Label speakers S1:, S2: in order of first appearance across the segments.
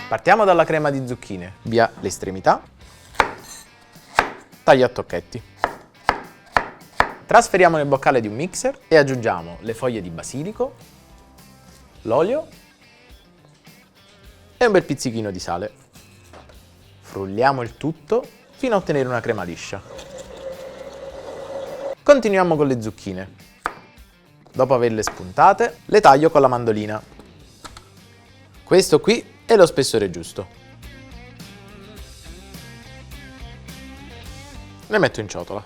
S1: Partiamo dalla crema di zucchine, via le estremità, taglio a tocchetti. Trasferiamo nel boccale di un mixer e aggiungiamo le foglie di basilico, l'olio e un bel pizzichino di sale. Frulliamo il tutto fino a ottenere una crema liscia. Continuiamo con le zucchine. Dopo averle spuntate, le taglio con la mandolina. Questo qui è lo spessore giusto. Le metto in ciotola.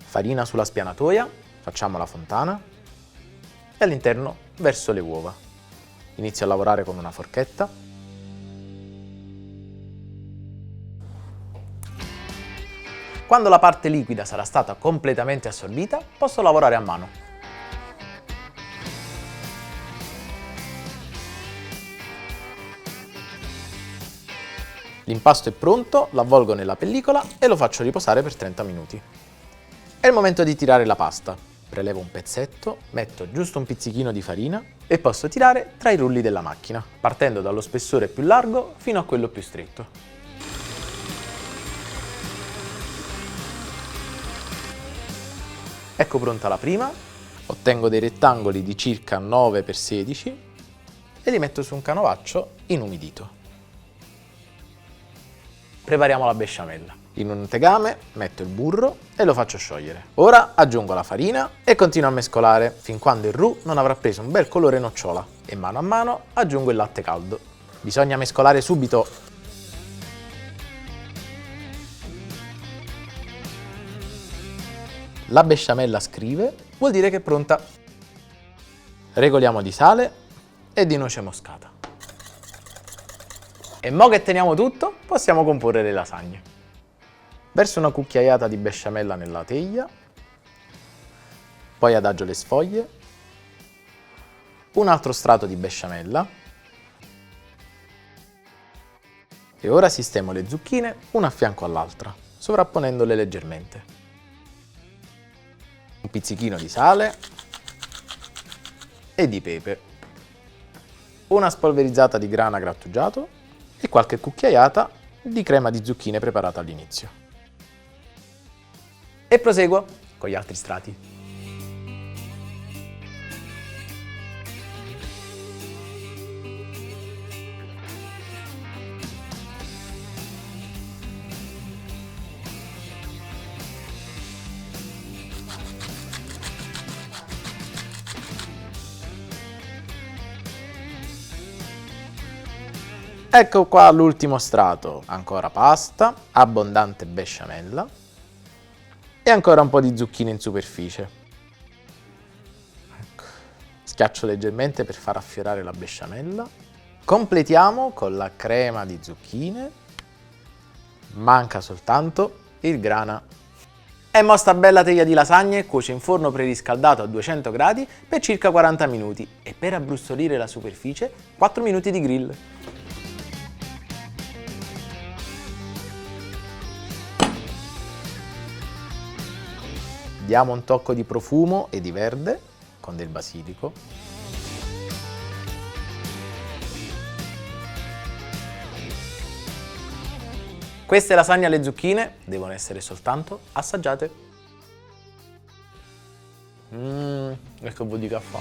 S1: Farina sulla spianatoia, facciamo la fontana e all'interno verso le uova. Inizio a lavorare con una forchetta. Quando la parte liquida sarà stata completamente assorbita, posso lavorare a mano. L'impasto è pronto, lo avvolgo nella pellicola e lo faccio riposare per 30 minuti. È il momento di tirare la pasta. Prelevo un pezzetto, metto giusto un pizzichino di farina e posso tirare tra i rulli della macchina, partendo dallo spessore più largo fino a quello più stretto. Ecco pronta la prima, ottengo dei rettangoli di circa 9x16 e li metto su un canovaccio inumidito. Prepariamo la besciamella. In un tegame metto il burro e lo faccio sciogliere. Ora aggiungo la farina e continuo a mescolare fin quando il roux non avrà preso un bel colore nocciola e mano a mano aggiungo il latte caldo. Bisogna mescolare subito. La besciamella scrive, vuol dire che è pronta. Regoliamo di sale e di noce moscata. E mo che teniamo tutto, possiamo comporre le lasagne. Verso una cucchiaiata di besciamella nella teglia, poi adagio le sfoglie, un altro strato di besciamella e ora sistemo le zucchine una a fianco all'altra, sovrapponendole leggermente. Un pizzichino di sale e di pepe, una spolverizzata di grana grattugiato e qualche cucchiaiata di crema di zucchine preparata all'inizio. E proseguo con gli altri strati. Ecco qua l'ultimo strato, ancora pasta, abbondante besciamella e ancora un po' di zucchine in superficie. Ecco. Schiaccio leggermente per far affiorare la besciamella. Completiamo con la crema di zucchine. Manca soltanto il grana. E mo sta bella teglia di lasagne cuoce in forno preriscaldato a 200 gradi per circa 40 minuti e per abbrustolire la superficie 4 minuti di grill. Diamo un tocco di profumo e di verde con del basilico. Queste lasagne alle zucchine devono essere soltanto assaggiate. Che buon di caffè.